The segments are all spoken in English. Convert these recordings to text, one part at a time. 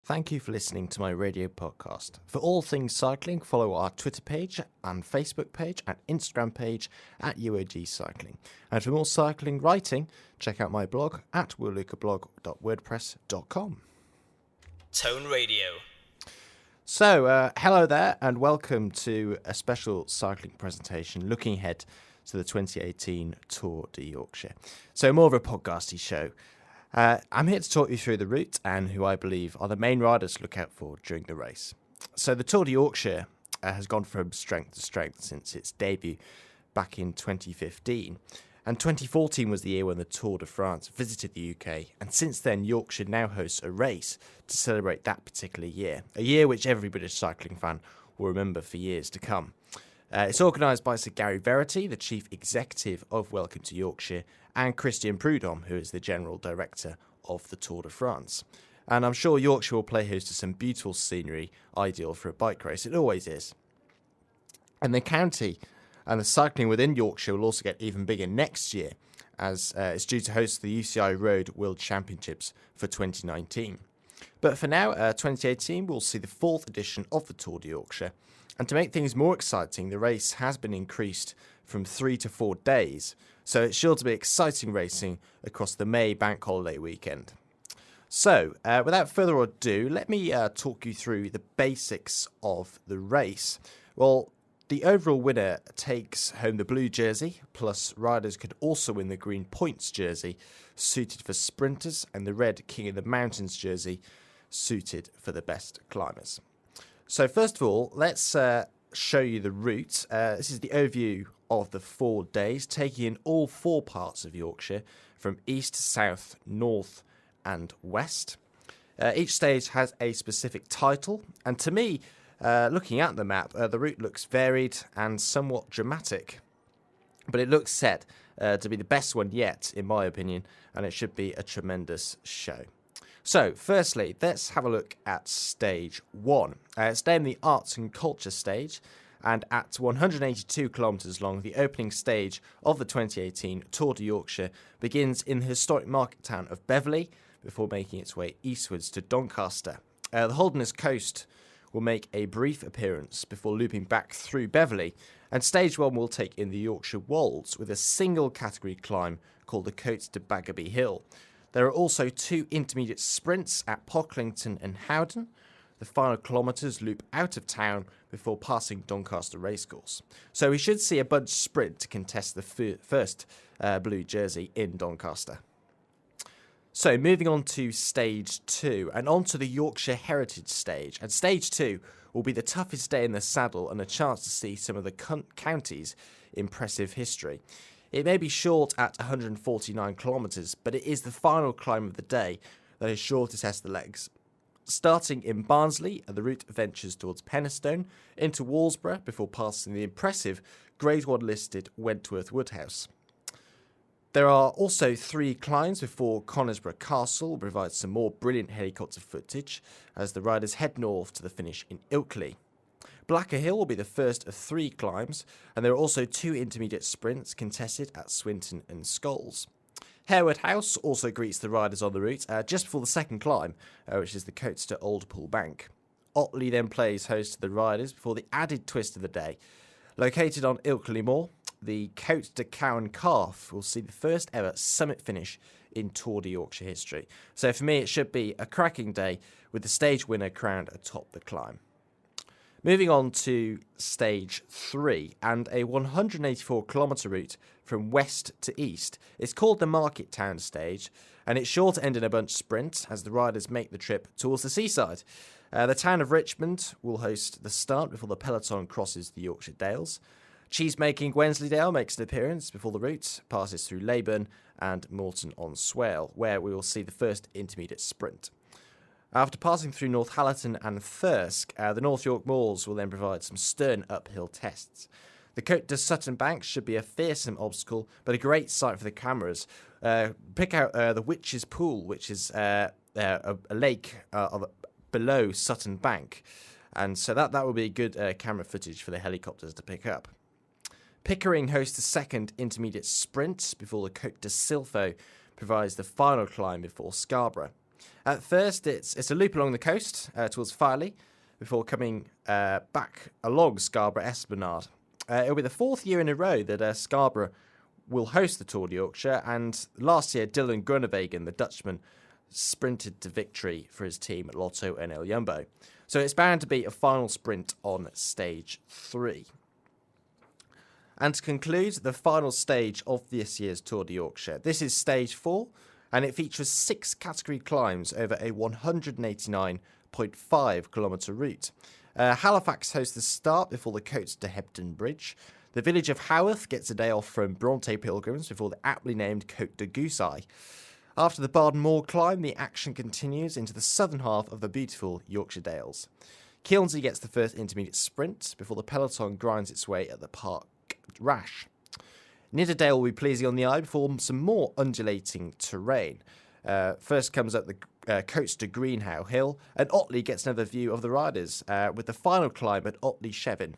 Thank you for listening to my radio podcast. For all things cycling, follow our Twitter page and Facebook page and Instagram page at UOG Cycling. And for more cycling writing, check out my blog at willlucablog.wordpress.com. Tone Radio. So, hello there and welcome to a special cycling presentation looking ahead to the 2018 Tour de Yorkshire. So, more of a podcasty show. I'm here to talk you through the route and who I believe are the main riders to look out for during the race. So the Tour de Yorkshire has gone from strength to strength since its debut back in 2015. And 2014 was the year when the Tour de France visited the UK. And since then, Yorkshire now hosts a race to celebrate that particular year. A year which every British cycling fan will remember for years to come. It's organised by Sir Gary Verity, the Chief Executive of Welcome to Yorkshire, and Christian Prudhomme, who is the General Director of the Tour de France. And I'm sure Yorkshire will play host to some beautiful scenery, ideal for a bike race. It always is. And the county and the cycling within Yorkshire will also get even bigger next year, as it's due to host the UCI Road World Championships for 2019. But for now, 2018 will see the fourth edition of the Tour de Yorkshire. And to make things more exciting, the race has been increased from 3 to 4 days. So it's sure to be exciting racing across the May bank holiday weekend. So, without further ado, let me talk you through the basics of the race. Well, the overall winner takes home the blue jersey, plus riders could also win the green points jersey, suited for sprinters, and the red King of the Mountains jersey, suited for the best climbers. So first of all, let's show you the route. This is the overview of the 4 days, taking in all 4 parts of Yorkshire, from east, south, north and west. Each stage has a specific title, and to me, looking at the map, the route looks varied and somewhat dramatic. But it looks set to be the best one yet, in my opinion, and it should be a tremendous show. So, firstly, let's have a look at stage 1. It's named the Arts and Culture stage, and at 182 kilometres long, the opening stage of the 2018 Tour de Yorkshire begins in the historic market town of Beverley, before making its way eastwards to Doncaster. The Holderness Coast will make a brief appearance before looping back through Beverley, and stage 1 will take in the Yorkshire Wolds with a single category climb called the Cote de Baggerby Hill. There are also 2 intermediate sprints at Pocklington and Howden. The final kilometres loop out of town before passing Doncaster Racecourse. So we should see a bunch sprint to contest the first blue jersey in Doncaster. So moving on to stage 2 and on to the Yorkshire Heritage stage. And stage 2 will be the toughest day in the saddle and a chance to see some of the county's impressive history. It may be short at 149 kilometres, but it is the final climb of the day that is sure to test the legs. Starting in Barnsley, the route ventures towards Penistone, into Walsborough before passing the impressive Grade 1 listed Wentworth Woodhouse. There are also 3 climbs before Conisbrough Castle will provide some more brilliant helicopter footage as the riders head north to the finish in Ilkley. Blacker Hill will be the first of 3 climbs, and there are also 2 intermediate sprints contested at Swinton and Scholes. Harewood House also greets the riders on the route just before the second climb, which is the Coates to Oldpool Bank. Otley then plays host to the riders before the added twist of the day. Located on Ilkley Moor, the Cote de Cowan Calf will see the first ever summit finish in Tour de Yorkshire history. So for me, it should be a cracking day with the stage winner crowned atop the climb. Moving on to stage 3 and a 184-kilometre route from west to east. It's called the Market Town stage, and it's sure to end in a bunch sprint as the riders make the trip towards the seaside. The town of Richmond will host the start before the peloton crosses the Yorkshire Dales. Cheesemaking Wensleydale makes an appearance before the route passes through Leyburn and Moulton-on-Swale, where we will see the first intermediate sprint. After passing through Northallerton and Thirsk, the North York Moors will then provide some stern uphill tests. The Cote de Sutton Bank should be a fearsome obstacle, but a great sight for the cameras. Pick out the Witch's Pool, which is a lake below Sutton Bank. And so that will be good camera footage for the helicopters to pick up. Pickering hosts the second intermediate sprint before the Cote de Silpho provides the final climb before Scarborough. At first, it's a loop along the coast towards Filey before coming back along Scarborough Esplanade. It'll be the fourth year in a row that Scarborough will host the Tour de Yorkshire, and last year Dylan Groenewegen, the Dutchman, sprinted to victory for his team at Lotto and El Jumbo. So it's bound to be a final sprint on stage 3. And to conclude, the final stage of this year's Tour de Yorkshire. This is stage 4, and it features 6 category climbs over a 189.5 kilometre route. Halifax hosts the start before the Coates de Hebden Bridge. The village of Haworth gets a day off from Bronte pilgrims before the aptly named Côte de Goussaye. After the Barden Moor climb, the action continues into the southern half of the beautiful Yorkshire Dales. Kilnsey gets the first intermediate sprint before the peloton grinds its way at the Park Rash. Nidderdale will be pleasing on the eye before some more undulating terrain. First comes up the Coates de Greenhow Hill, and Otley gets another view of the riders with the final climb at Otley Shevin.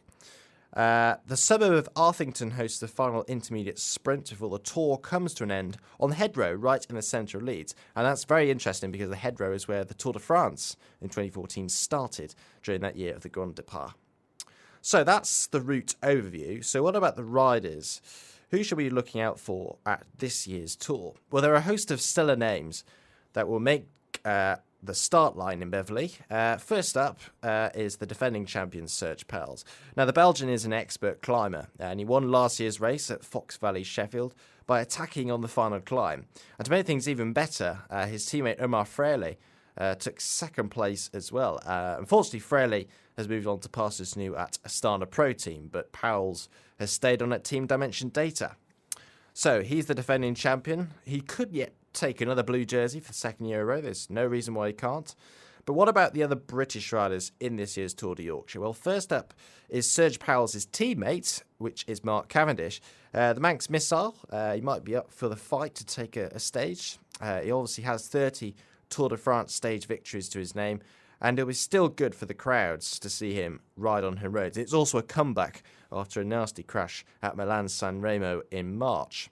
The suburb of Arthington hosts the final intermediate sprint before the tour comes to an end on the Hedrow right in the centre of Leeds. And that's very interesting because the Hedrow is where the Tour de France in 2014 started during that year of the Grand Départ. So that's the route overview. So what about the riders? Who should we be looking out for at this year's tour? Well, there are a host of stellar names that will make the start line in Beverley. First up is the defending champion Serge Pels. Now, the Belgian is an expert climber, and he won last year's race at Fox Valley, Sheffield, by attacking on the final climb. And to make things even better, his teammate Omar Fraley took second place as well. Unfortunately, Fraley has moved on to pastures new at Astana Pro Team, but Powell's has stayed on at Team Dimension Data. So he's the defending champion. He could yet take another blue jersey for the second year in a row. There's no reason why he can't. But what about the other British riders in this year's Tour de Yorkshire? Well, first up is Serge Powell's teammate, which is Mark Cavendish. The Manx missile, he might be up for the fight to take a stage. He obviously has 30 Tour de France stage victories to his name, and it was still good for the crowds to see him ride on her roads. It's also a comeback after a nasty crash at Milan-San Remo in March.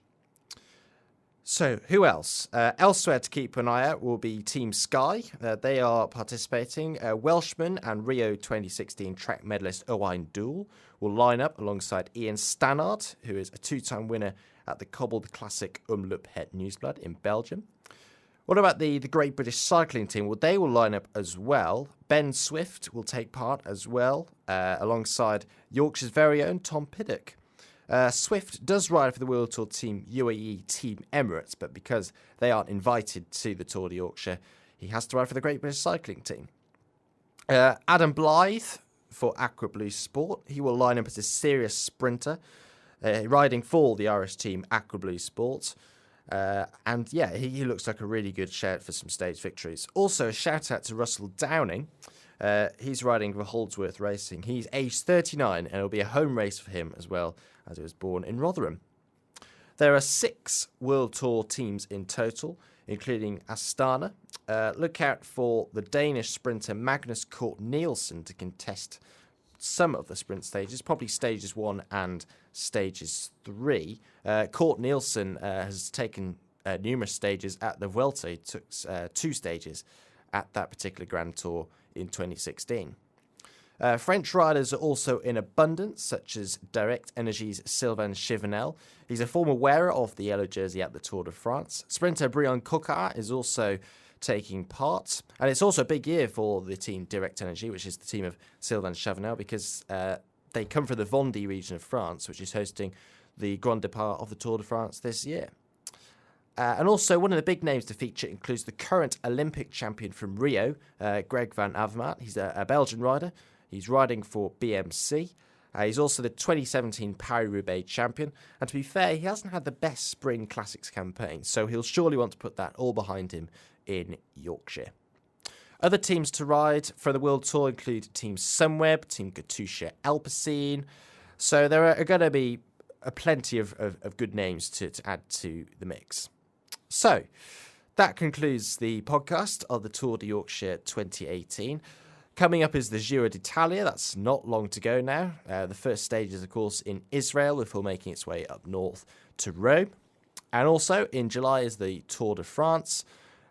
So, who else? Elsewhere to keep an eye out will be Team Sky. They are participating. Welshman and Rio 2016 track medalist Owain Doull will line up alongside Ian Stannard, who is a 2-time winner at the cobbled classic Omloop Het Nieuwsblad in Belgium. What about the Great British Cycling Team? Well, they will line up as well. Ben Swift will take part as well, alongside Yorkshire's very own Tom Piddock. Swift does ride for the World Tour Team UAE Team Emirates, but because they aren't invited to the Tour de Yorkshire, he has to ride for the Great British Cycling Team. Adam Blythe for Aqua Blue Sport. He will line up as a serious sprinter, riding for the Irish team Aqua Blue Sport. And yeah, he looks like a really good shout for some stage victories. Also, a shout out to Russell Downing. He's riding for Holdsworth Racing. He's aged 39, and it'll be a home race for him as well, as he was born in Rotherham. There are 6 World Tour teams in total, including Astana. Look out for the Danish sprinter Magnus Cort Nielsen to contest some of the sprint stages, probably stages 1 and stages 3. Cort Nielsen has taken numerous stages at the Vuelta. He took 2 stages at that particular Grand Tour in 2016. French riders are also in abundance, such as Direct Energy's Sylvain Chivanel. He's a former wearer of the yellow jersey at the Tour de France. Sprinter Brian Coquart is also taking part. And it's also a big year for the team Direct Energy, which is the team of Sylvain Chavanel, because they come from the Vendée region of France, which is hosting the Grand Départ of the Tour de France this year. And also, one of the big names to feature includes the current Olympic champion from Rio, Greg van Avermaet. He's a Belgian rider. He's riding for BMC. He's also the 2017 Paris-Roubaix champion. And to be fair, he hasn't had the best Spring Classics campaign, so he'll surely want to put that all behind him in Yorkshire. Other teams to ride for the World Tour include Team Sunweb, Team Katusha Alpecin. So there are going to be plenty of good names to add to the mix. So that concludes the podcast of the Tour de Yorkshire 2018. Coming up is the Giro d'Italia. That's not long to go now. The first stage is, of course, in Israel, before making its way up north to Rome. And also in July is the Tour de France.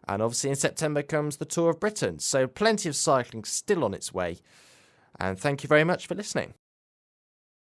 And obviously in September comes the Tour of Britain. So plenty of cycling still on its way. And thank you very much for listening.